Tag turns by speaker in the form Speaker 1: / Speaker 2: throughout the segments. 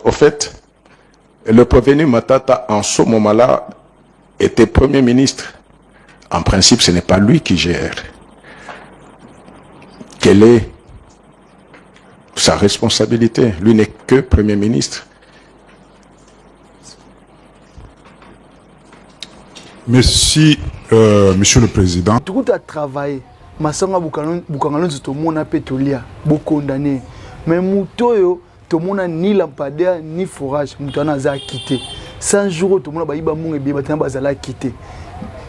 Speaker 1: Au fait, le prévenu Matata, en ce moment-là, était Premier ministre. En principe, ce n'est pas lui qui gère. Quelle est sa responsabilité? Lui n'est que Premier ministre.
Speaker 2: Merci, Monsieur le Président.
Speaker 3: Tout a travaillé. Masanga Boukangalon, tout le monde a pétolia, beaucoup condamné. Mais Moutoyo, tout le monde n'a ni lampadaire, ni forage. Moutana a quitté. 100 jours, tout le monde a dit que quitté.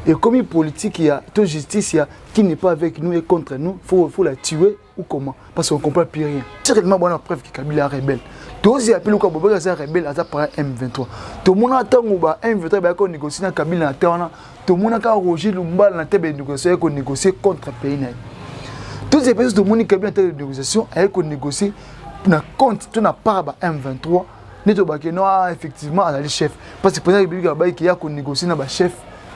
Speaker 3: Et comme il politique, il y a toute justice qui n'est pas avec nous et contre nous, il faut la tuer ou comment? Parce qu'on ne comprend plus rien. C'est réellement bonne preuve que Kabila est rebelle. Tous les appels au Bobo est rebelle à part M23. Tout le monde attend que M23 va négocier avec Kabila. Tout le monde a Roger Lumba dans la tête de négocier contre le pays. Tous les pays de Kabila dans la négociation avec négocier contre tout n'a pas M23. Non, effectivement, à la chef. Parce que le président qui a négocié avec le chef.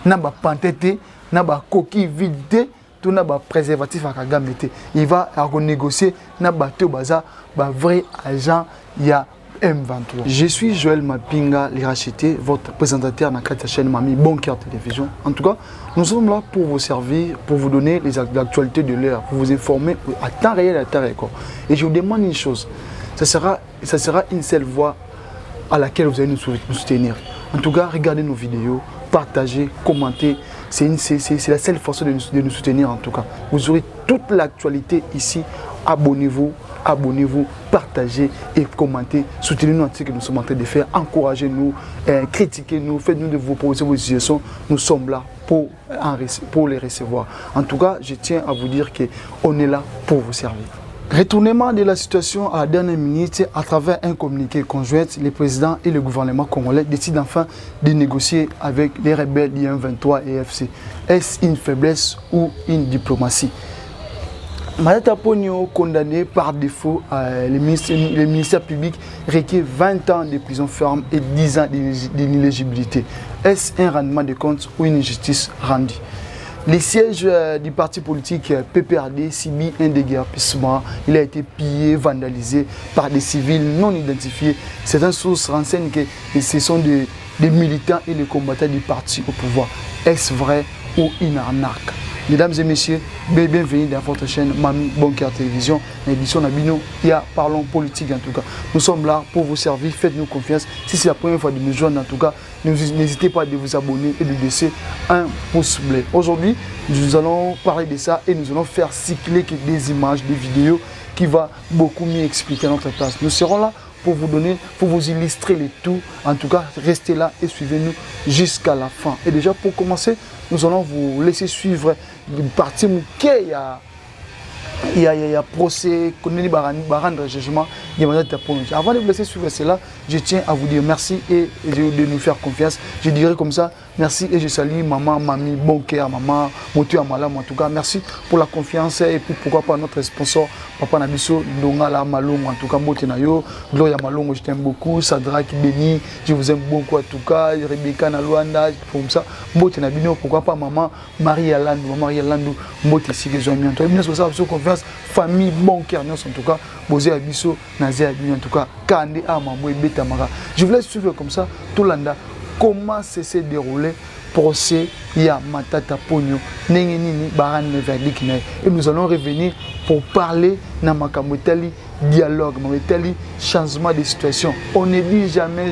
Speaker 3: Na ba pantete, na ba coquille vide, tout na ba préservatif à Kagame. Il va renégocier na ba te baza, ba vrai agent il y a M23. Je suis Joël Mapinga Liracheté, votre présentateur dans la chaîne Mami Bon Cœur Télévision. En tout cas, nous sommes là pour vous servir, pour vous donner les actualités de l'heure, pour vous informer à temps réel, à temps record. Et je vous demande une chose, ça sera une seule voix à laquelle vous allez nous soutenir. En tout cas, regardez nos vidéos, partagez, commentez. C'est la seule façon de nous soutenir en tout cas. Vous aurez toute l'actualité ici. Abonnez-vous, partagez et commentez. Soutenez-nous en ce que nous sommes en train de faire. Encouragez-nous, critiquez-nous, faites-nous de vos propositions, vos suggestions. Nous sommes là pour les recevoir. En tout cas, je tiens à vous dire qu'on est là pour vous servir. Retournement de la situation à la dernière minute à travers un communiqué conjoint, le président et le gouvernement congolais décident enfin de négocier avec les rebelles d'IM23 et FC. Est-ce une faiblesse ou une diplomatie? Matata Ponyo, condamné par défaut, le ministère public requiert 20 ans de prison ferme et 10 ans d'inéligibilité. Est-ce un rendement de compte ou une injustice rendue? Les sièges du parti politique PPRD subit un déguerpissement. Il a été pillé, vandalisé par des civils non identifiés. Certaines sources renseignent que ce sont des militants et des combattants du parti au pouvoir. Est-ce vrai ou une arnaque? Mesdames et messieurs, bienvenue dans votre chaîne Mami Bon Cœur Télévision, l'édition Nabino, il y a Parlons Politique en tout cas. Nous sommes là pour vous servir, faites-nous confiance. Si c'est la première fois de nous joindre en tout cas, n'hésitez pas à vous abonner et de laisser un pouce bleu. Aujourd'hui, nous allons parler de ça et nous allons faire cycler des images, des vidéos qui vont beaucoup mieux expliquer notre place. Nous serons là pour vous donner, pour vous illustrer le tout. En tout cas, restez là et suivez-nous jusqu'à la fin. Et déjà pour commencer, nous allons vous laisser suivre une partie où il y a procès, qu'on est rendre jugement. Avant de vous laisser suivre cela, je tiens à vous dire merci et de nous faire confiance. Je dirais comme ça, merci et je salue maman, mamie, bon cœur, maman, Motu Amala, en tout cas, merci pour la confiance et puis pourquoi pas notre sponsor, Papa Nabiso, Ndongala Malongo, en tout cas, Motenayo, Gloria Malongo, je t'aime beaucoup, Sadrak Beni, je vous aime beaucoup en tout cas, Rebecca Naluanda, comme ça, Motenabino, pourquoi pas maman, Marie Alandou, Mote Sigezomie, en tout cas, confiance, famille, bon cœur, en tout cas, Bosé Abiso, Nazé Abini, en tout cas, Kande Amambo et Betamara. Je voulais suivre comme ça, tout l'anda. Comment s'est déroulé le procès ya Matata Ponyo Nengenini Baran verdict. Et nous allons revenir pour parler na makamotali dialogue, makamotali changement de situation. On ne dit jamais,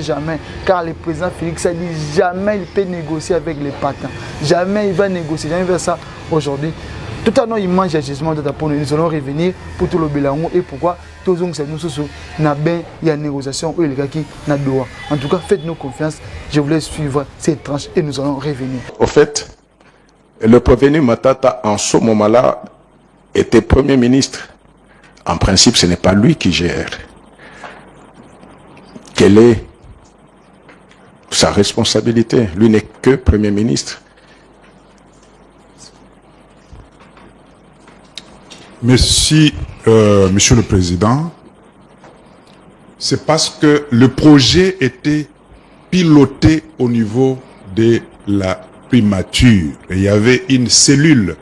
Speaker 3: car le président Félix a dit jamais il peut négocier avec les patins. Jamais il va négocier, jamais il va ça aujourd'hui. Tout à l'heure, il mange le jugement de Matata Ponyo. Nous allons revenir pour tout le bilan et pourquoi tous les gens il y a une négociation ou les gars qui n'a droit. En tout cas, faites-nous confiance. Je voulais suivre cette tranche et nous allons revenir.
Speaker 1: Au fait, le prévenu Matata, en ce moment-là, était Premier ministre. En principe, ce n'est pas lui qui gère. Quelle est sa responsabilité? Lui n'est que Premier ministre.
Speaker 2: Merci, Monsieur le Président. C'est parce que le projet était piloté au niveau de la primature. Et il y avait une cellule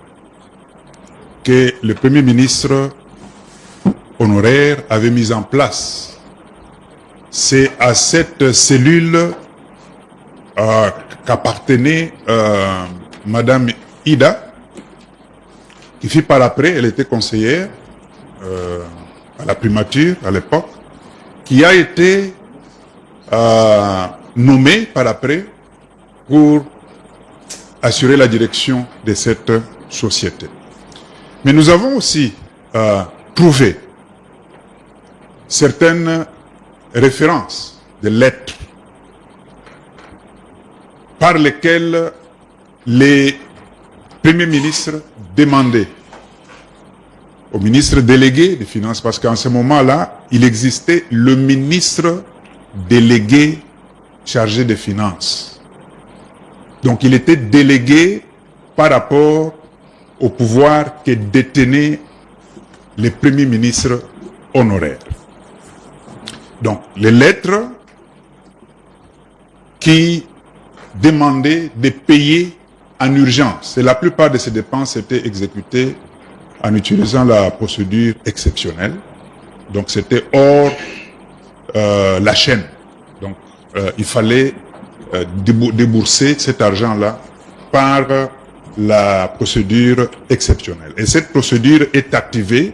Speaker 2: que le Premier ministre honoraire avait mise en place. c'est à cette cellule qu'appartenait Madame Ida, qui fit par après, elle était conseillère à la primature à l'époque, qui a été nommée par après pour assurer la direction de cette société. Mais nous avons aussi trouvé certaines références de lettres par lesquelles les premiers ministres demandaient au ministre délégué des Finances, parce qu'en ce moment-là, il existait le ministre délégué chargé des Finances. Donc il était délégué par rapport au pouvoir que détenaient les premiers ministres honoraires. Donc les lettres qui demandaient de payer en urgence, et la plupart de ces dépenses étaient exécutées en utilisant la procédure exceptionnelle. Donc c'était hors la chaîne. Donc il fallait débourser cet argent-là par la procédure exceptionnelle. Et cette procédure est activée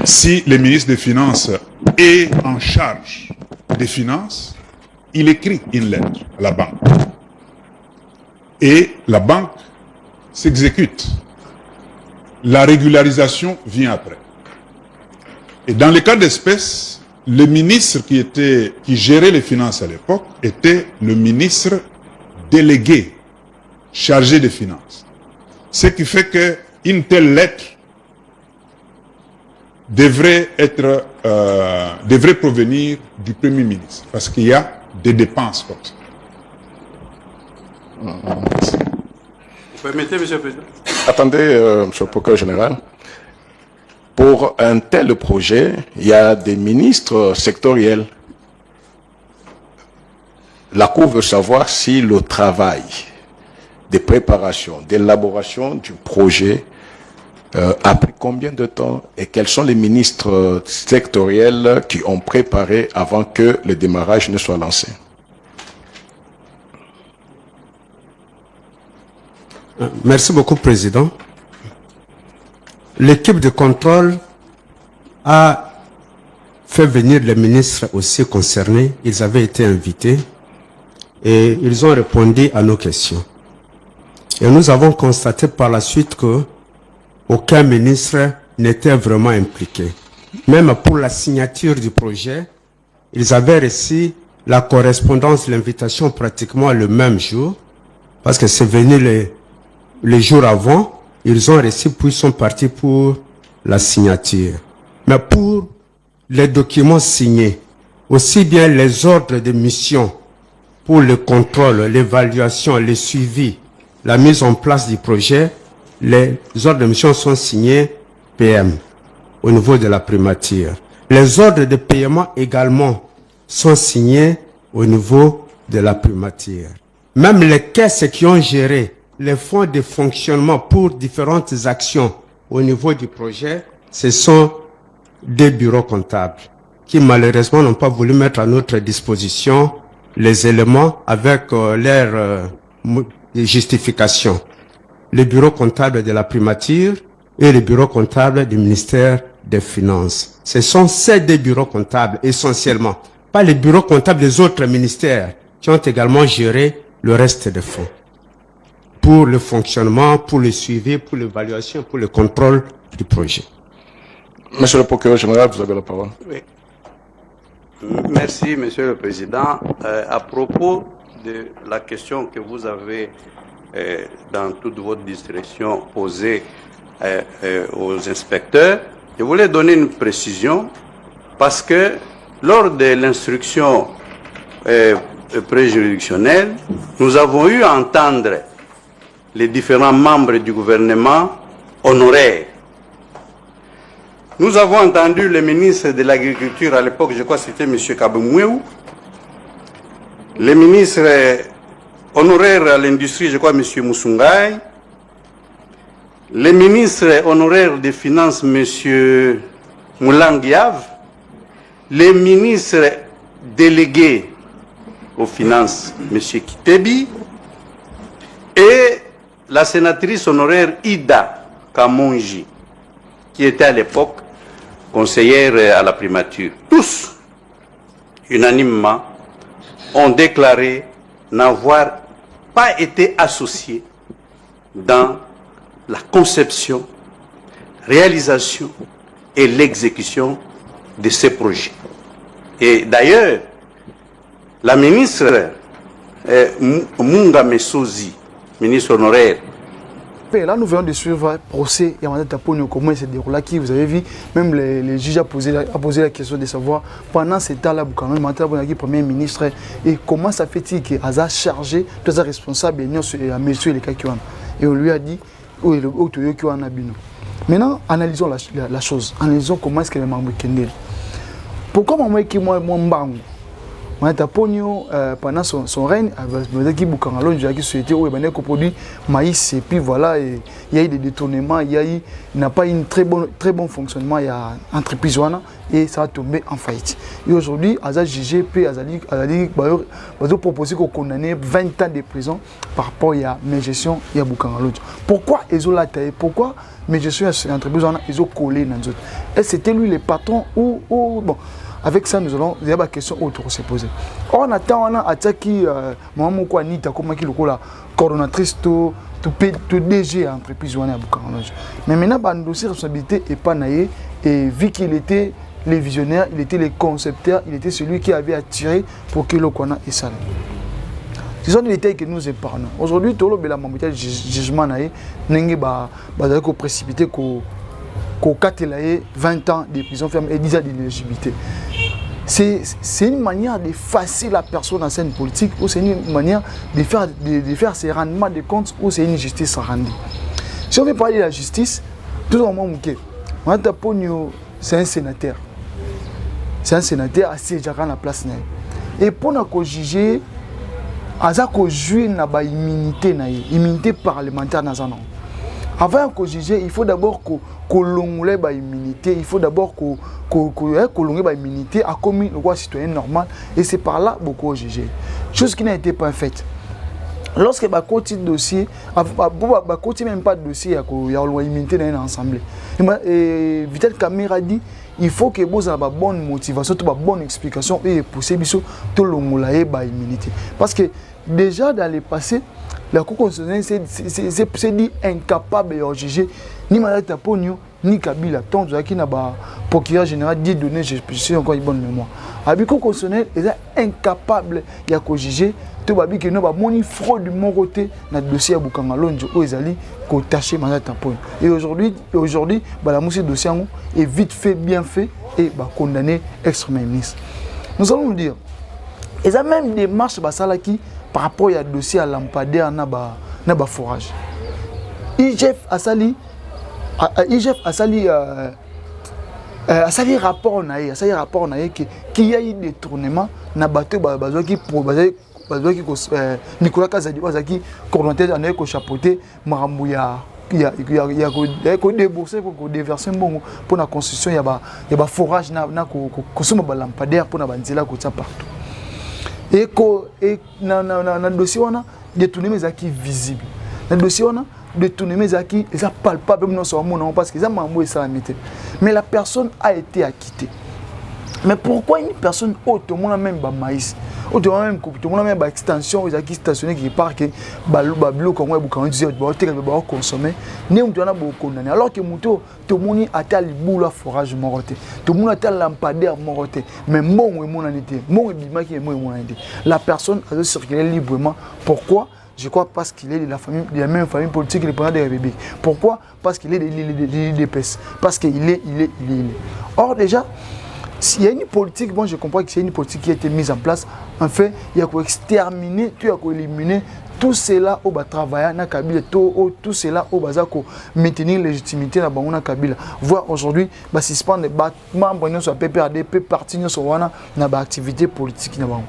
Speaker 2: si le ministre des Finances est en charge des finances, il écrit une lettre à la banque. Et la banque s'exécute. La régularisation vient après. Et dans le cas d'espèce, le ministre qui gérait les finances à l'époque était le ministre délégué chargé des finances. Ce qui fait qu'une telle lettre devrait provenir du Premier ministre, parce qu'il y a des dépenses comme ça.
Speaker 4: Vous permettez, Monsieur le Président?
Speaker 1: Attendez, Monsieur le procureur général. Pour un tel projet, il y a des ministres sectoriels. La Cour veut savoir si le travail de préparation, d'élaboration du projet a pris combien de temps et quels sont les ministres sectoriels qui ont préparé avant que le démarrage ne soit lancé.
Speaker 5: Merci beaucoup, Président. L'équipe de contrôle a fait venir les ministres aussi concernés. Ils avaient été invités et ils ont répondu à nos questions. Et nous avons constaté par la suite que aucun ministre n'était vraiment impliqué. Même pour la signature du projet, ils avaient reçu la correspondance, l'invitation pratiquement le même jour, parce que c'est venu les jours avant, ils ont reçu puis sont partis pour la signature. Mais pour les documents signés, aussi bien les ordres de mission pour le contrôle, l'évaluation, le suivi, la mise en place du projet, les ordres de mission sont signés PM au niveau de la primature. Les ordres de paiement également sont signés au niveau de la primature. Même les caisses qui ont géré les fonds de fonctionnement pour différentes actions au niveau du projet, ce sont des bureaux comptables qui malheureusement n'ont pas voulu mettre à notre disposition les éléments avec leur justification. Le bureau comptable de la primature et le bureau comptable du ministère des Finances. Ce sont ces deux bureaux comptables essentiellement, pas les bureaux comptables des autres ministères qui ont également géré le reste des fonds pour le fonctionnement, pour le suivi, pour l'évaluation, pour le contrôle du projet.
Speaker 1: Monsieur le procureur général, vous avez la parole.
Speaker 4: Oui. Merci, Monsieur le Président. À propos de la question que vous avez, dans toute votre discrétion, posée aux inspecteurs, je voulais donner une précision parce que lors de l'instruction préjuridictionnelle, nous avons eu à entendre les différents membres du gouvernement honoraires. Nous avons entendu le ministre de l'Agriculture à l'époque, je crois que c'était M. Kabemouéou, le ministre honoraire à l'industrie, je crois M. Moussoungaï, le ministre honoraire des Finances, M. Moulangiav, le ministre délégué aux finances, M. Kitebi, et la sénatrice honoraire Ida Kamonji, qui était à l'époque conseillère à la primature. Tous, unanimement, ont déclaré n'avoir pas été associés dans la conception, réalisation et l'exécution de ces projets. Et d'ailleurs, la ministre Munga Messozi, ministre honoraire,
Speaker 3: là, nous venons de suivre le procès et on comment il s'est déroulé. Vous avez vu, même les juges ont posé la question de savoir pendant ce temps-là, le Premier ministre, et comment ça fait-il qu'il a chargé tous les responsables et messieurs les cas qui ont. Et on lui a dit, maintenant, analysons la chose. Analysons comment est-ce que les membres Kendel. Pourquoi moi qui moi pendant son règne, qui produit maïs et puis voilà, il y a eu des détournements, il n'a pas eu un très bon fonctionnement, il y a entreprise et ça a tombé en faillite. Et aujourd'hui, il a jugé, puis il a proposé qu'on condamne 20 ans de prison par rapport à mes gestions et à Boukangalonjo. Pourquoi ils ont la taille? Pourquoi mes gestions et entreprises ils ont collé dans d'autres? Et c'était lui le patron ou bon. Avec ça, nous allons, il y a des questions autour de se poser. On attend, on a attaqué, Maman Kouanita, comme qui la coordonnatrice, tout DG à l'entreprise. Mais maintenant, le dossier de responsabilité n'est pas naïf. Et vu qu'il était le visionnaire, il était le concepteur, il était celui qui avait attiré pour que le Kouana ait salé. Ce sont des détails que nous épargnons. Aujourd'hui, tout le monde a jugement naïf, n'est pas précipité qu'au 20 ans de prison ferme et 10 ans d'éligibilité. C'est une manière de facer la personne en scène politique ou c'est une manière de faire ses rendements de compte ou c'est une justice rendue. Si on veut parler de la justice, tout le monde c'est un sénateur. C'est un sénateur assez à la place. Et pour nous juger, il jouer na ba immunité parlementaire dans un an. Avant de juger, il faut d'abord qu'on l'ongole ba immunité, il faut d'abord qu'on l'ongole ba immunité à commis le droit citoyen normal et c'est par là beaucoup juger. Chose qui n'a été pas faite. Lorsque ba côté dossier, ba côté même pas de dossier il y a l'immunité dans une assemblée. Et Vital Caméra dit il faut que vous ayez une bonne motivation, une bonne explication et pousser tout l'ongole ba immunité. Parce que déjà dans le passé, la Cour constitutionnelle s'est dit incapable de juger ni Mme Taponio ni Kabila. Tant que le procureur général dit donner, je suis encore une bonne mémoire. La Cour constitutionnelle est incapable de juger tout le monde qui a fraude de mon côté dans le dossier à Boukangalonjo où ils allaient tacher Mme Taponio. Et aujourd'hui, la dossier est vite fait, bien fait et condamné ex-premier ministre. Nous allons nous dire, ils ont même des marches qui par rapport à dossier à lampadaire na ba forage. IGF a sali rapport na qui y a eu détournement na bateau bazaki Nicolas Kazadi bazaki coordonnateur en ko chapeauter marambu ya ko débourser pour déverser mbongo pour la construction ya ba forage na ko soma ba lampadaire pour na banzela ko tia partout. Et dans le dossier, on a détourné mes acquis visibles. Dans le dossier, on a détourné mes acquis, ils sont palpables, parce qu'ils ont mamou et ça. Mais la personne a été acquittée. Mais pourquoi une personne tout le monde a même maïs, tout le monde a même extension, ils ont stationné qui part que Bablo comme moi beaucoup disait bah consommer, né on doit beaucoup condamner. Alors que tout le monde a tel boule forage moroté, tout le monde a tel lampadaire moroté, mais mon et mon anité, mon et bima qui est mon anité. La personne a dû circuler librement. Pourquoi? Je crois parce qu'il est de la même famille politique que le président de la République. Pourquoi? Parce qu'il est de l'IDPS. Parce qu'il est. Or déjà, s'il y a une politique, bon je comprends que c'est une politique qui a été mise en place, en fait, il y a qu'à exterminer, il y a qu'à éliminer tout cela au bas travailler na Kabila, tout cela au bas maintenir la légitimité na bango na Kabila. Voir aujourd'hui, bah suspendre les membres de notre PPRD, parti de notre na ba activité politique na bango.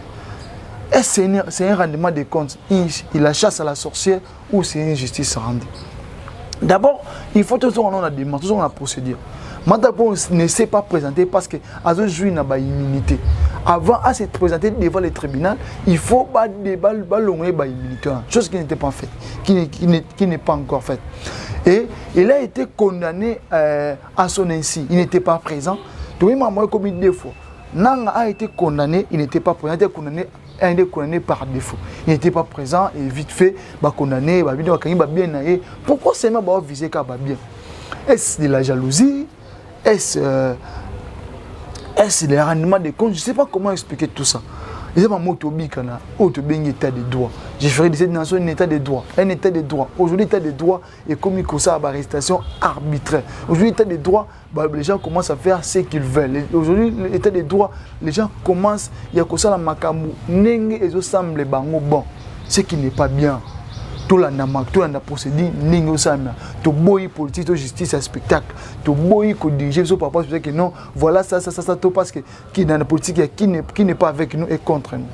Speaker 3: Est-ce que c'est un rendement de compte? Il a chasse à la sorcière ou c'est une justice rendue? D'abord, il faut toujours on a des toujours la procédure. Matapo ne s'est pas présenté parce que Azo joue une immunité. Avant à se présenter devant le tribunal, il faut ballonner les militaires, chose qui n'était pas faite, qui n'est pas encore faite. Et il a été condamné à son ainsi, il n'était pas présent. Tout le monde a commis 2 fois. Nanga a été condamné, il n'était pas présent, il a été condamné par défaut. Il n'était pas présent et vite fait, condamné, bien. Pourquoi seulement viser bien? Est-ce de la jalousie? Est-ce le rendement des comptes? Je ne sais pas comment expliquer tout ça. Je ne sais pas comment état de droit. Je ferai de cette nation un état de droit. Un état de droit. Aujourd'hui, l'état de droit est comme ça à arrestation arbitraire. Aujourd'hui, l'état de droit, les gens commencent à faire ce qu'ils veulent. Aujourd'hui, l'état de droit, les gens commencent, il y a que ça la makamou, nenge et semble bon. Ce qui n'est pas bien. Tout la procédure, nenge semble. Tout boy politique, tout justice, un spectacle. Tout boy qui dirige sur papa, que non, voilà ça, tout parce que qui est dans la politique, qui n'est pas avec nous et contre nous.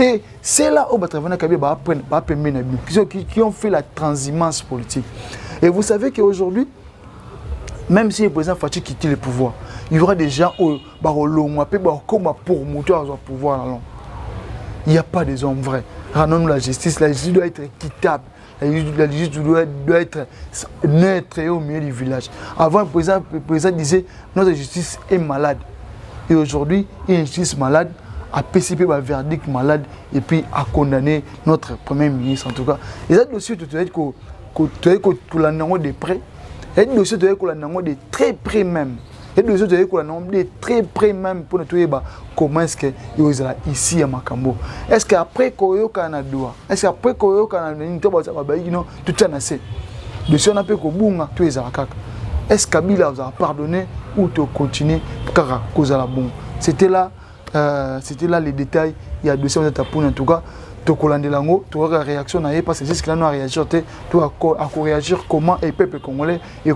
Speaker 3: Et c'est là où qui ont fait la transhumance politique. Et vous savez qu'aujourd'hui, même si le président Fatou quitte le pouvoir, il y aura des gens qui vont pour monter au pouvoir. Il n'y a pas des hommes vrais. Rendons-nous la justice doit être équitable. La justice doit être neutre et au milieu du village. Avant, le président disait notre justice est malade. Et aujourd'hui, une justice malade a PCP un verdict malade et puis a condamné notre premier ministre en tout cas. Et ça dossier tu dois être que la de près. Et le dossier doit être de très près même. Et le dossier doit être de très près même pour nous comment est-ce que ici à Makambo. Est-ce qu'après Koyo Canada, est-ce qu'après Koyo Canada, tout ça n'a c'est. Le dossier on a fait que Bunga tu es à la caca. Est-ce qu'Abila vous a pardonné ou tu continues car cause à la bombe. C'était là les détails. Il y a dossier en tout cas. Tu as une réaction parce que c'est ce qu'il a réagi. Tu as réagir comment et le peuple congolais et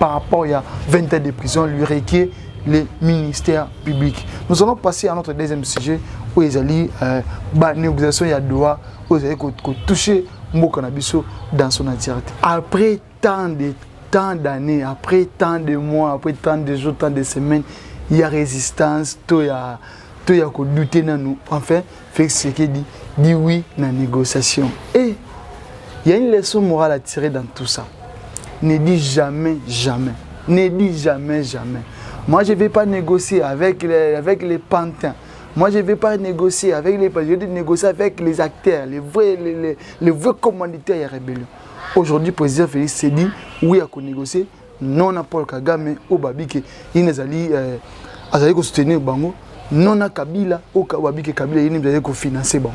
Speaker 3: par rapport à 20 ans de prison lui requiert les ministères publics. Nous allons passer à notre deuxième sujet où ils allaient négociation à Doha où ils allaient toucher Mboka-Nabiso dans son entièreté. Après tant d'années, après tant de mois, après tant de jours, tant de semaines, il y a résistance, il y a douter dans nous. Enfin, Félix Tshisekedi dit oui dans la négociation. Et il y a une leçon morale à tirer dans tout ça. Ne dis jamais, jamais. Ne dis jamais, jamais. Moi, je ne vais pas négocier avec les pantins. Moi, je ne vais pas négocier avec les pantins. Je vais négocier avec les acteurs, les vrais commanditaires de la rébellion. Aujourd'hui, le président Félix Tshisekedi, oui, à négocier. Non, à Paul Kagame, au Babike, il nous a soutenir Bango. Non à Kabila, au Kabila, Kabila, il nous a financer Bango.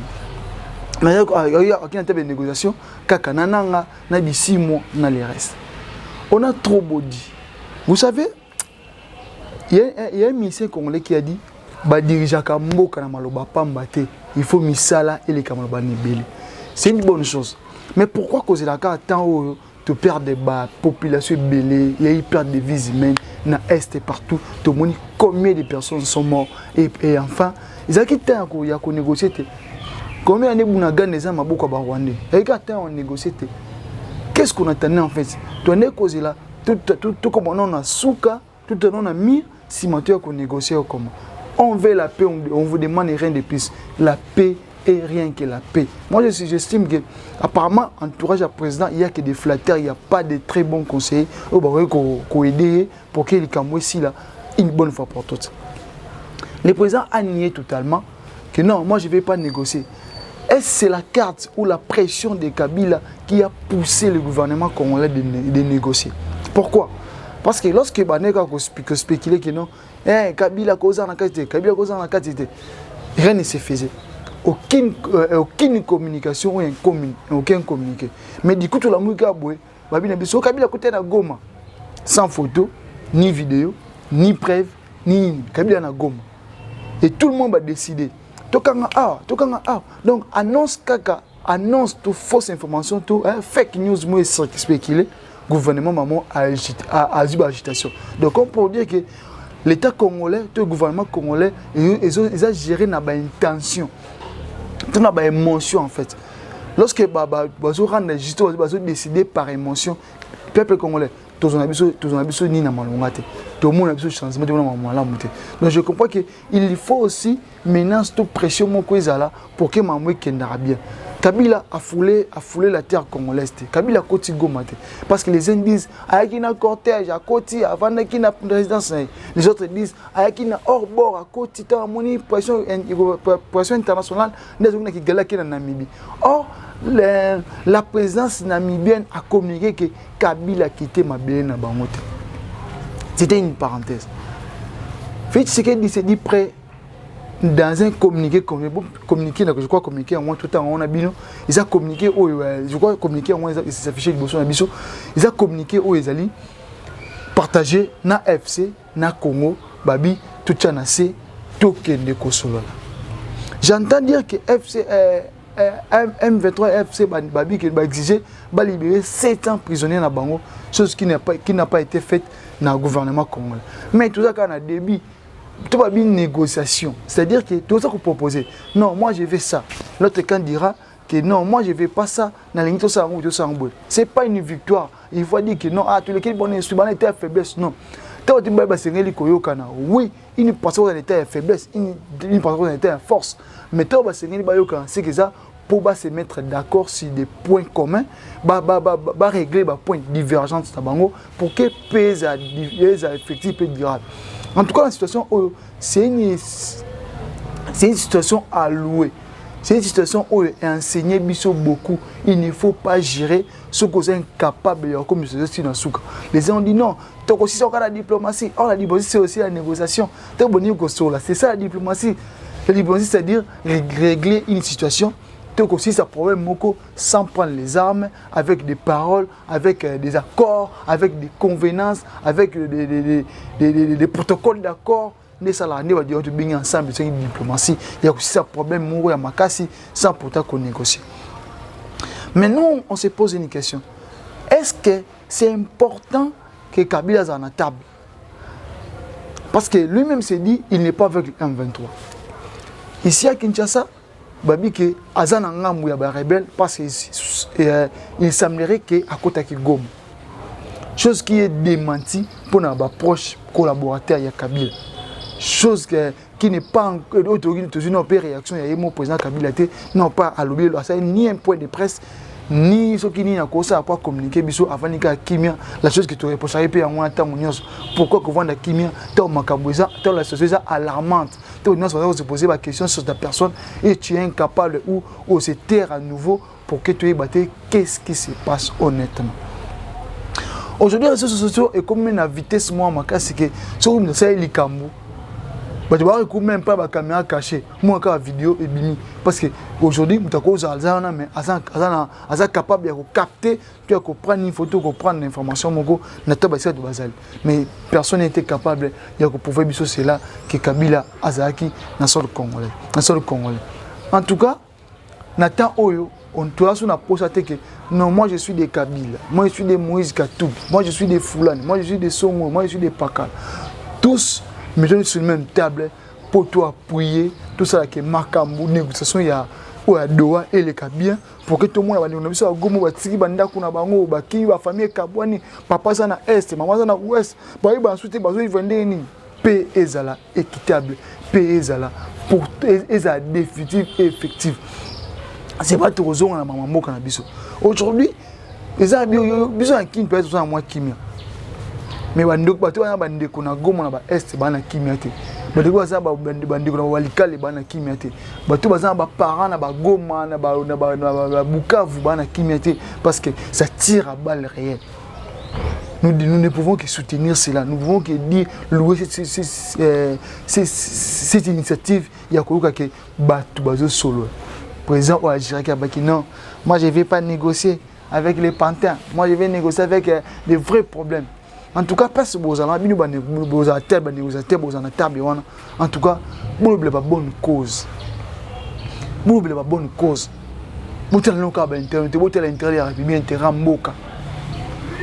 Speaker 3: Mais il y a une négociation, Kakananga, na dit 6 mois, na les restes. On a trop beau dit. Vous savez, il y a un ministre congolais qui a dit dirigeant Kamboka na maloba pambate, il faut misala et les Kamaloba nebeli. C'est une bonne chose. Mais pourquoi causer la carte tant tu perds des populations belées, il y a eu perte de vies humaines dans l'Est et partout, tout le monde, combien de personnes sont mortes et enfin, ils ont quitté il y a négocié. Combien d'années vous avez gagné des gens à Rwanda? Et quand on négocie, qu'est-ce qu'on attendait en fait? Tu as causé là, tout comme on a souka, tout on a mis, si maintenant qu'on négocie comment? On veut la paix, on vous demande rien de plus. La paix et rien que la paix. Moi, j'estime que, apparemment, entourage à président, il n'y a que des flatteurs, il n'y a pas de très bons conseillers qui aider pour qu'il y ait ici là une bonne fois pour toutes. Le président a nié totalement que non, moi je ne vais pas négocier. Est-ce que c'est la carte ou la pression de Kabila qui a poussé le gouvernement congolais de négocier? Pourquoi? Parce que lorsque Baneka a spéculé que non, Kabila cause en quantité, rien ne se faisait. Aucune communication ou aucun communiqué. Mais du coup, tout le monde a boué. Kabila côté na Goma, sans photo, ni vidéo, ni preuve, ni Kabila na Goma. Et tout le monde a décidé. Donc, annonce kaka, annonce toute fausse information, tout fake news, moi spéculé, gouvernement maman a agitation. Donc, on peut dire que l'État congolais, le gouvernement congolais, ils ont géré dans intention. Tout n'a pas émotion en fait. Lorsque ils ont décidé par émotion, le peuple congolais, tous on a besoin ni na malongate tout le monde a besoin de changement de malamu te. Donc je comprends que il faut aussi maintenant cette pression moko ezala pour que mamwe kendara bien. Kabila a foulé la terre congolaise. Kabila koti goma te. Parce que les gens disent ayaki na cortège à koti avant ki na résidence. Les autres disent ayaki na hors bord à koti ta moni pression internationale ndezongi na kigala ki na Namibie. Or la présidence namibienne a communiqué que Kabila a quitté Mabélé na bango te. C'était une parenthèse. Fait ce qu'il dit c'est dit près dans un communiqué je crois communiqué en moins tout le temps on a bino ils ont communiqué je crois communiqué en moins ils s'affichaient de bosso na biso ils ont communiqué ils allaient partager na FC na Congo babi tout ça na C tout kende ko solo. J'entends dire que FC M23 FC babi qui va exiger va libérer 700 prisonniers na bango, chose qui n'a pas été faite dans le gouvernement congolais. Mais tout ça quand on a débit tout va bien négociation, c'est-à-dire que tout ça qu'on propose, non, moi je veux ça. L'autre camp dira que non, moi je veux pas ça. C'est pas une victoire. Il faut dire que non, tous les qui bon instrument était faiblesse, non. Oui, une personne dans l'état faiblesse, une personne dans l'état force. Mais tout c'est que ça pour se mettre d'accord sur des points communs, régler des points divergents pour que les effectifs puissent durable. En tout cas, la situation, c'est une situation à louer. C'est une situation où enseigner beaucoup. Il ne faut pas gérer ce que vous êtes incapable comme je suis dans le souk. Les gens ont dit non, c'est encore la diplomatie. Or, la diplomatie, c'est aussi la négociation. C'est ça la diplomatie. La diplomatie, c'est-à-dire régler une situation. Aussi, ça problème sans prendre les armes, avec des paroles, avec des accords, avec des convenances, avec des protocoles d'accord. Les salariés vont dire bien ensemble, c'est une diplomatie. Il y a aussi ça problème à Makassi sans pourtant qu'on négocie. Mais nous, on se pose une question. Est-ce que c'est important que Kabila soit à la table? Parce que lui-même s'est dit il n'est pas avec le M23. Ici à Kinshasa, babi que azana ngambu ya ba rebelle parce qu'il semblerait que à côté de Goma, chose qui est démentie pour nos proches collaborateurs ya Kabila, chose qui n'est pas une réaction ya mon président Kabila non pas à l'objet ni un point de presse ni ce qui n'y a pas ça pour communiquer biso avant ni kimia la chose que tu reproches à épée en moins temps pourquoi que vendre kimia tant makaboza tant la société alarmante. On va se poser la question sur ta personne et tu es incapable ou se taire à nouveau pour que tu aies battu qu'est-ce qui se passe honnêtement. Aujourd'hui, les réseaux sociaux est comme une vitesse moi ma c'est que sur une série de cambo. Tu vas même pas la caméra cachée, moi encore la vidéo et bini parce que aujourd'hui tu as cause alzana mais asa capable de capter, tu as prendre une photo, prendre l'information moko na tabasa de bazal. Mais personne n'était capable de pouvoir biso c'est là que Kabila azaki na sol congolais, En tout cas, Nathan Oyo on te laisse una poste que non moi je suis des Kabila, moi je suis des Moïse Katumbi, moi je suis des Fulani, moi je suis des Songo, moi je suis des Pakal. Tous mettons sur la même table pour toi appuyer tout ça qui marque en négociation il y a Doha et les bien pour que tout le monde va nous dire gomo batiki banda kuna bango baki ba famille kabwani papa ça na est maman ça na ouest ba ba souté ba zo vendre ni paix ezala équitable paix ezala pour ezala définitif et effectif c'est pas tout raison na maman mboka na biso aujourd'hui ezala biso en kin peut être moi kimia mais bandeko bato wana bandeko na Goma na ba est bana kimia te bandeko baza ba bandeko na Walikale bana kimia te bato baza ba parents na ba Goma na ba Bukavu bana kimia te parce que ça tire à balles réelles. Nous ne pouvons que soutenir cela, nous pouvons que dire louer cette initiative ya koluka ke bato bazo solo. Président ou Algérie qui non, moi je vais pas négocier avec les pantins, moi je vais négocier avec des vrais problèmes. En tout cas, parce que vous avez en tout cas, vous n'oubliez pas bonne cause. Vous n'oubliez pas bonne cause. Vous avez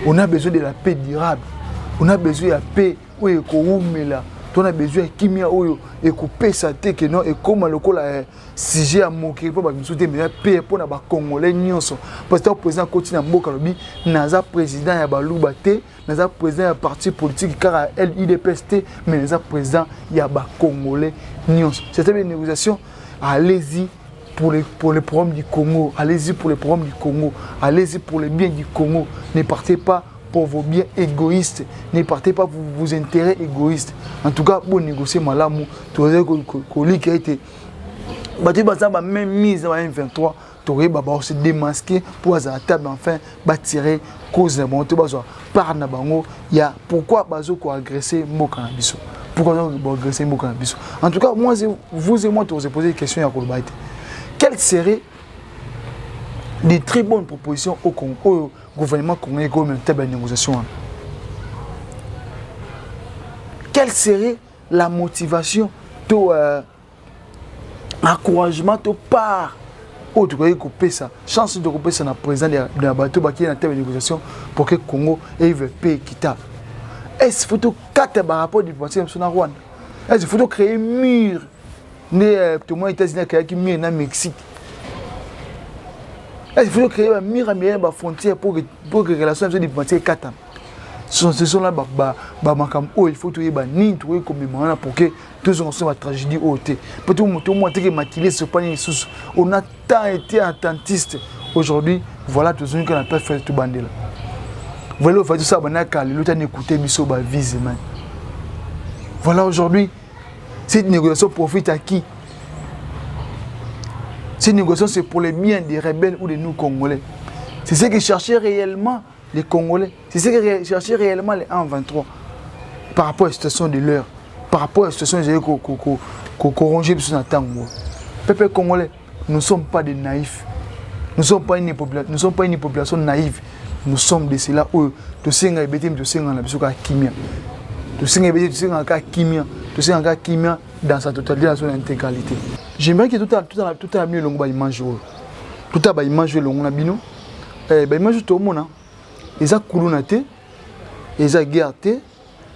Speaker 3: on a besoin de la paix durable. On a besoin de la paix où il y a on a besoin de kimia oyo et couper sa tête que non et comme le col sujet à moquer pour me soutenir mais payer pour na ba congolais nyonso parce que président continue mboka lobi naza président ya baluba te naza président ya parti politique car LIDPST mais naza président ya ba congolais nyonso c'était une négociation allez-y pour les problèmes du Congo, allez-y pour les problèmes du Congo, allez-y pour les biens du Congo, ne partez pas pour vos biens égoïstes, ne partez pas pour vos intérêts égoïstes. En tout cas, pour négocier Malamu, tu aurais qui a été même mise en M23, tu aurais se démasquer pour à la table enfin tirer cause de bon par Nabango. Il y a pourquoi Bazo ko agresser Mokanabiso. Pourquoi on agresser Mokanabiso. En tout cas, moi vous et moi tu vous posé des questions à Kolobaïte. Quelles seraient des très bonnes propositions au gouvernement congolais comme une table de négociation? Quelle serait la motivation, l'encouragement de part où tu croyais couper ça, chance de couper ça dans le président de la bateau qui est dans table de négociation pour que le Congo ait un paix équitable? Est-ce qu'il faut 4 rapports diplomatiques sur Rwanda? Est-ce qu'il faut créer un mur? Tout le monde États-Unis a créé un mur dans le Mexique. Il faut créer un mur à la frontière pour que les relations diplomatiques soient 4 ans. Ce sont là, il faut trouver des commémorations pour que tous les gens la tragédie au thé. Pour tout le monde qui maquillé ce panier sous. On a tant été attentiste. Aujourd'hui, voilà tout ce qu'on appelle faire tout bandé là. Voilà, on fait tout ça, on a calé, l'autre a écouté, biso ba vise man. Voilà aujourd'hui. Cette négociation profite à qui? Cette négociation, c'est pour les biens des rebelles ou de nous Congolais. C'est ce que cherchaient réellement les Congolais. C'est ce que cherchaient réellement les 1-23. Par rapport à la situation de l'heure. Par rapport à la situation qu'on ronge sur notre temps. Peuple congolais, nous ne sommes pas des naïfs. Nous ne sommes pas une population naïve. Nous sommes de ceux-là où nous sommes dans sa totalité, dans son intégralité. J'aimerais que tout a mis le long image. Tout a image le long bino. Image tout le monde. Ils ont coulonné, ils ont guerre,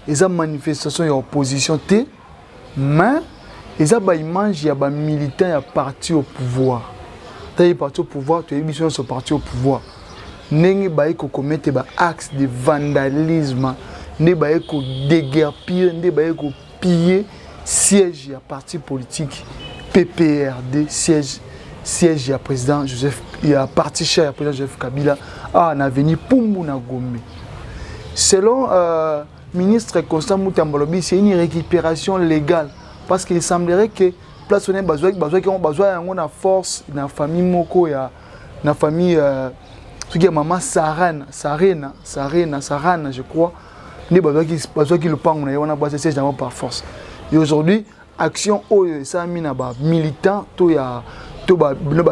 Speaker 3: ils ont manifestation et opposition, mais ils ont image il y a militants et parti au pouvoir. Tu parti au pouvoir, tu es mission sur parti au pouvoir. Nengi baï ko commettre ba acte de vandalisme, ne baï ko déguerpir, ne baï ko piller siège à parti politique PPRD, siège à président Joseph, il y a parti cher à président Joseph Kabila en avenir Pumbu na Gombe. Selon ministre Constant Mutambalobi, c'est une récupération légale parce qu'il semblerait que place on a besoin de force dans la famille Moko et dans la famille ce qui est maman Sarana, je crois, ne besoin qu'il le prenne, on a besoin de par force. Et aujourd'hui, action ça a mis militant,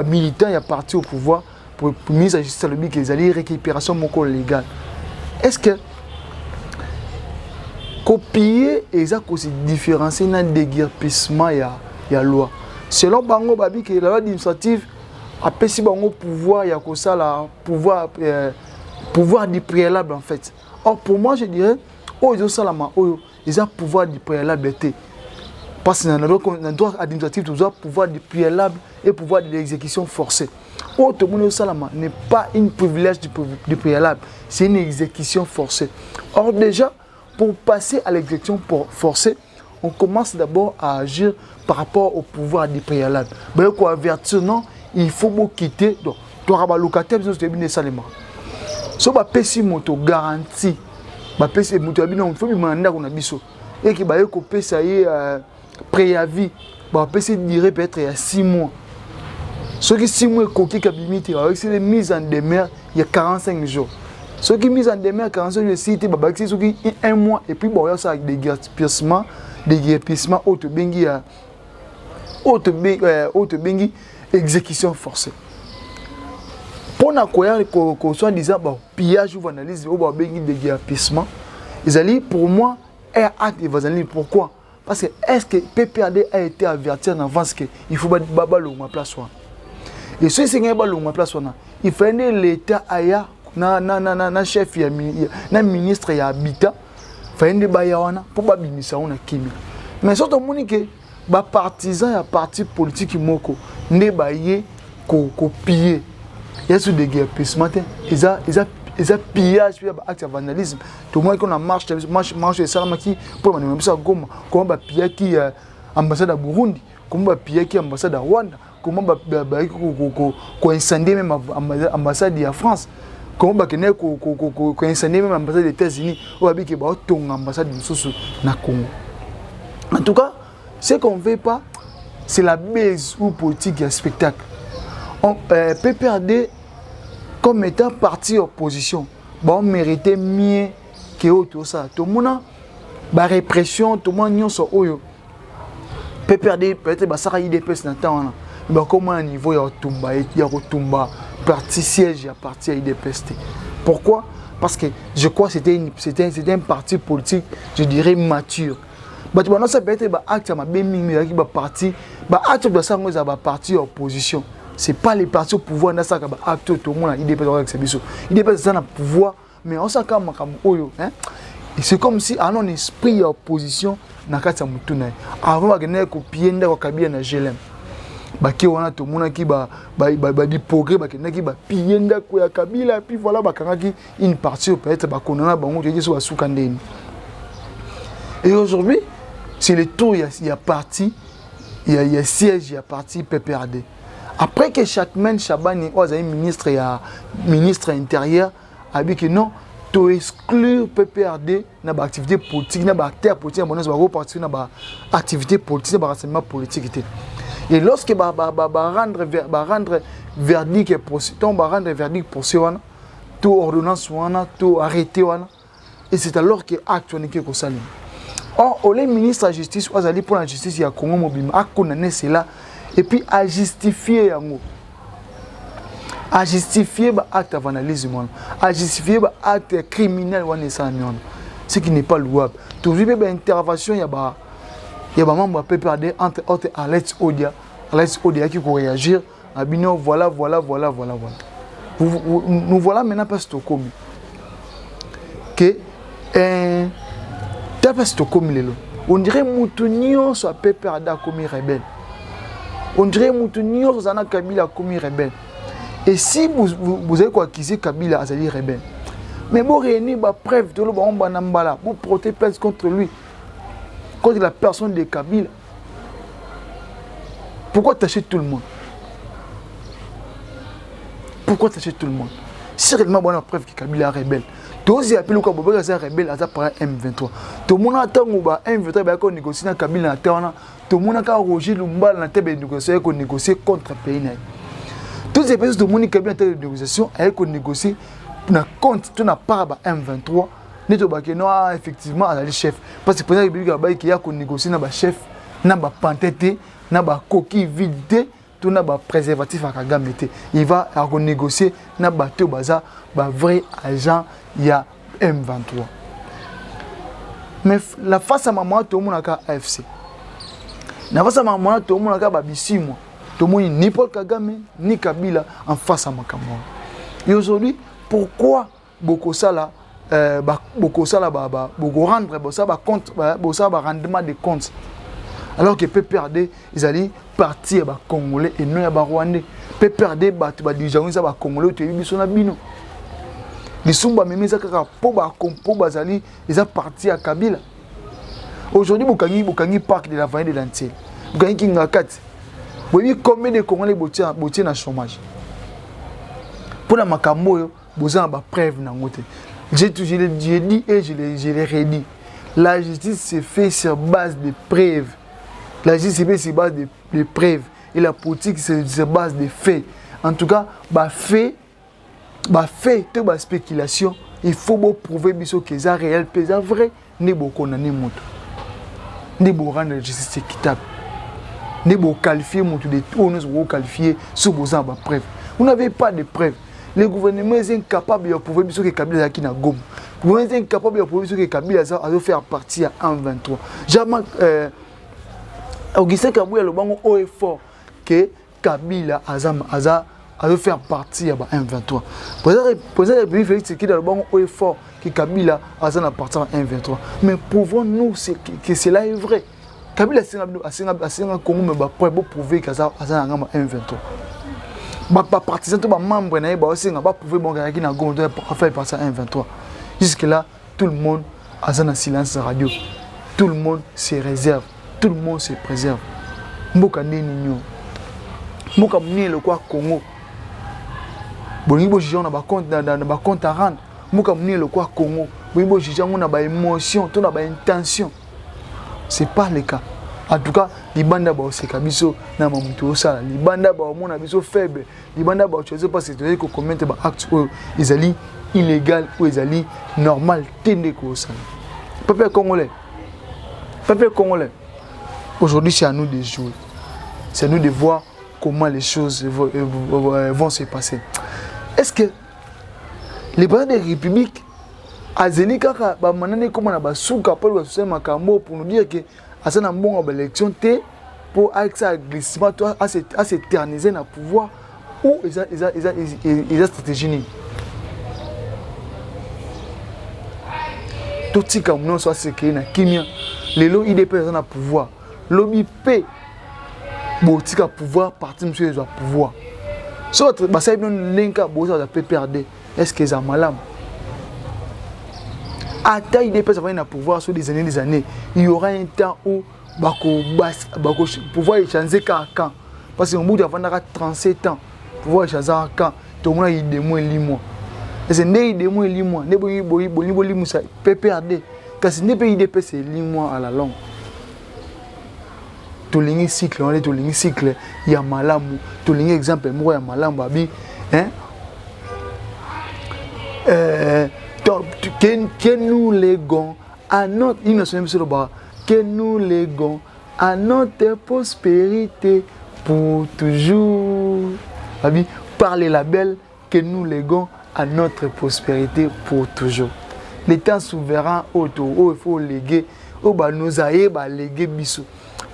Speaker 3: militant, il y a parti au pouvoir pour mise à justice le but qu'ils allaient récupération moko légale. Est-ce que copier et ça se différencier dans le déguerpissement il y a loi. Selon Bango Babi que la loi administrative a péci Bango pouvoir il y a que ça là pouvoir du préalable en fait. Or pour moi je dirais ils ont pouvoir du préalable. Parce que dans le droit administratif, tu as pouvoir du préalable et pouvoir de l'exécution forcée. Autre monde n'est pas un privilège du préalable, c'est une exécution forcée. Or déjà, pour passer à l'exécution forcée, on commence d'abord à agir par rapport au pouvoir du préalable. Ben quoi avertir non, il faut quitter. Donc, tu auras un locataire, tu as bien salement. Si tu as péci moto garantie, tu péci moto il faut bien mandat qu'on a biso et qui va couper ça y est préavis, peut-être dire peut-être il y a 6 mois. Ceux qui 6 mois coquille kabimité avec ces mises en demeure il y a 45 jours. Ceux qui mis en demeure 45 jours cité ceux qui 1 mois et puis bon ça avec des guerpissements auto bengi exécution forcée. Pour na qu'on soit disant bon pillage ou vandalisme ou bengi des guerpissements, ils allaient pour moi est acte et vandalisme. Pourquoi? Parce que est-ce que PPRD a été averti en avance qu'il faut baba le ma place one. Et si c'est baba le ma place one, il faut aider l'État aya na chef ya na ministre ya habitat, faut aider baya wana pour babimisa on a kimi. Mais surtout monique ba partisan ya parti politique moko ne ba ye ko piller. Il y a sous des guerres ce matin, ils a pillage puis acte de vandalisme. Tout le monde qu'on a marche et salamaki pour même ça Goma, comment ba piller qui ambassade à Burundi, comment ba piller qui ambassade à Rwanda, comment ba ko incendier même ambassade de France. Comment ba kene ko incendier même ambassade des États-Unis ou abi que ba tonga ambassade de Soso na Congo. En tout cas, ce qu'on ne veut pas, c'est la base ou politique et spectacle. PPRD, comme étant parti opposition, on méritait mieux que tout ça. Tout le monde a répression, tout le monde a sur Oyo. PPRD, peut-être que ça a IDPS dans le temps. Mais comment à niveau il y a Tumba, parti siège, il y a parti IDPS. Pourquoi? Parce que je crois que c'était un parti politique, je dirais, mature. Mais ça peut être acte de parti, acte de parti opposition. Ce n'est pas les partis au pouvoir qui ont acte tout le monde. Il dépend de pouvoir, mais on s'en c'est comme si à un esprit d'opposition na kati ya mutuna. Avant de copier ndako kabila na GLM. Baki wana to mona ki ba di progrès ba ki ba piye ndako ya kabila puis voilà ba kangaki une partie peut-être ba konana bango to yeso basuka ndeni. Et aujourd'hui, c'est le tour il y a parti il y a siège il y a parti PPRD. Après que Chakmen Chabani oza ministre ya ministre intérieur a dit que non to exclure PPRD na ba activité politique na ba acteur politique na ba repartir na ba activité politique na ba rassemblement politique. Et lorsque ba rendre verdict et procès ba rendre verdict procès wana to ordonnance wana to arrêté wana et c'est alors que acte on est ko salim. Or le ministre de la justice ozali pour la justice ya Congo mobile a condamné cela et puis à justifier yango. À justifier l'acte de vandalisme, à justifier l'acte criminel, ce qui n'est pas louable. Toujours il y a une intervention, il y a un membre de PPRD entre autres Alex Odia qui peut réagir. Voilà. Nous voilà maintenant pas Stockholm. Que pas Stockholm on dirait Moutounio soit PPRD comme rebelle. On dirait Moutounio soit Kabila comme rebelle. Et si vous avez quoi acquis Kabila Azali rebelle, mais vous réunissez des preuves de l'Obamba, vous portez plainte contre lui, contre la personne de Kabila. Pourquoi tâcher tout le monde? Pourquoi tâcher tout le monde? Si réellement vous avez preuve que Kabila est rebelle, tous les appels que vous avez rebelle à M23. Tout le monde attend que M23 va négocier avec Kabila. Tout le monde a Roger Lumba dans la négocier contre le pays. Toutes les personnes de mon Kabila de négociation avec négocier pour compte tout n'a pas M23 non effectivement à la chef parce que pour ça qu'il y a négocier na ba chef na ba pantete na ba coquille vide tout na ba préservatif à Kagame il va à négocier na ba to baza ba vrai agent il y a M23 mais la face à maman tout le monde a AFC na face à maman tout le monde a ba bisimo. Tout le monde ni Paul Kagame ni Kabila en face à Makambo. Et aujourd'hui, pourquoi beaucoup ça là, beaucoup rendre compte, rendement de comptes, alors que PPRD ils allaient partir à Congolais et non à Rwandais. PPRD déjà ils à Congolais tu es sur la bino. Les Sumba même ça pour bazali ils ont parti à Kabila. Aujourd'hui Bukangi parc de la vallée de l'Antier. Bukangi Kingakat. Vous voyez combien de Congolais botiens dans le chômage. Pour la Makambo, vous avez des preuves. J'ai dit et je l'ai redit. La justice se fait sur base de preuves. La justice se fait sur base de preuves. Et la politique c'est sur base de faits. En tout cas, fait, toute la spéculation, il faut prouver que c'est réel, c'est vrai, ne pas condamner les gens. Ne pas rendre la justice équitable. Ne pas qualifier les gens qualifier sous besoin de preuves. Vous n'avez pas de preuves. Le gouvernement est incapable de prouver que Kabila est na Goma. Le gouvernement est incapable de prouver que Kabila a fait partie en 23. Jamais Augustin Kabila le bango au effort que Kabila a fait partie en 23. Président de la République Félix Tshisekedi le bango au effort que Kabila a fait partie en 23. Mais prouvons-nous que cela est vrai. Kabila asenga Congo mais ba pour prouver que ça a ngama M23. Ba partisan to ba membre na ba osenga ba prouver bon gars qui na Gondo pour faire passer M23. Jusque là tout le monde a un silence radio. Tout le monde se réserve, tout le monde se préserve. Mboka nini nyo. Mboka mni le quoi Congo. Bonibo jijon na ba compte à rendre. Mboka mni le quoi Congo. Bonibo jijon na ba émotion, to na ba intention. C'est pas le cas. En tout cas, les bandes ba oseka biso na mamuto osala. Les bandes ba omona biso faible. Les bandes ba chose parce que que commettre ba acte ils ali illégal ou ils ali normal tende ko osala. Peuple congolais. Peuple congolais. Aujourd'hui, c'est à nous de jouer. C'est à nous de voir comment les choses vont se passer. Est-ce que les présidents des républiques Azeni kaka ba manane comme na basuka pour makambo pour nous dire que asa na bon élection té pour ça glissement à s'éterniser na pouvoir ou ils stratégie ni tout tika mnon soit ce que na kimia lelo IDP na pouvoir lobby p botika pouvoir parti monsieur les pouvoir soit ba ça non lenka boza da PPRD est-ce que ça malam à taille des personnes qui ont pouvoir sur des années, il y aura un temps où pouvoir échanger quand. Parce qu'au bout de 37 ans, pouvoir échanger quand, tout le monde a des mois et 8 mois. Et c'est des mois et 8 mois. Des mois et 8 mois, c'est PPRD. Quand c'est des pays de c'est 8 mois à la longue. Tout le cycle, il y a malamou. Tout le exemple, moi, il y a malamou. Que nous léguons à notre que nous léguons à notre prospérité pour toujours. Par les labels que nous léguons à notre prospérité pour toujours. L'État souverain autour, il faut léguer, nous a légué biso.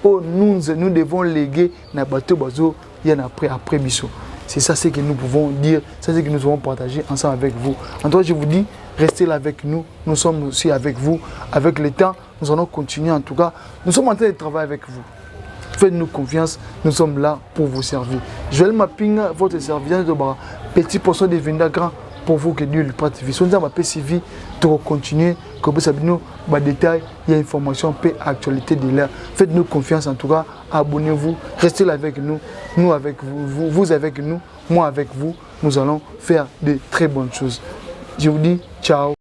Speaker 3: Nous devons léguer na bateau bazo y en après biso. C'est ça ce que nous pouvons dire, c'est ce que nous devons partager ensemble avec vous. En tout cas, je vous dis, restez là avec nous. Nous sommes aussi avec vous. Avec le temps, nous allons continuer. En tout cas, nous sommes en train de travailler avec vous. Faites-nous confiance. Nous sommes là pour vous servir. Joël Mapinga, votre serviteur de petit poisson devient grand pour vous que Dieu le prête vie. Si nous avons suivi, pour continuer, comme ça, nous, détails, il y a information, paix, actualité de l'air. Faites-nous confiance en tout cas. Abonnez-vous, restez là avec nous. Nous avec vous, vous avec nous, moi avec vous. Nous allons faire de très bonnes choses. Je vous dis ciao.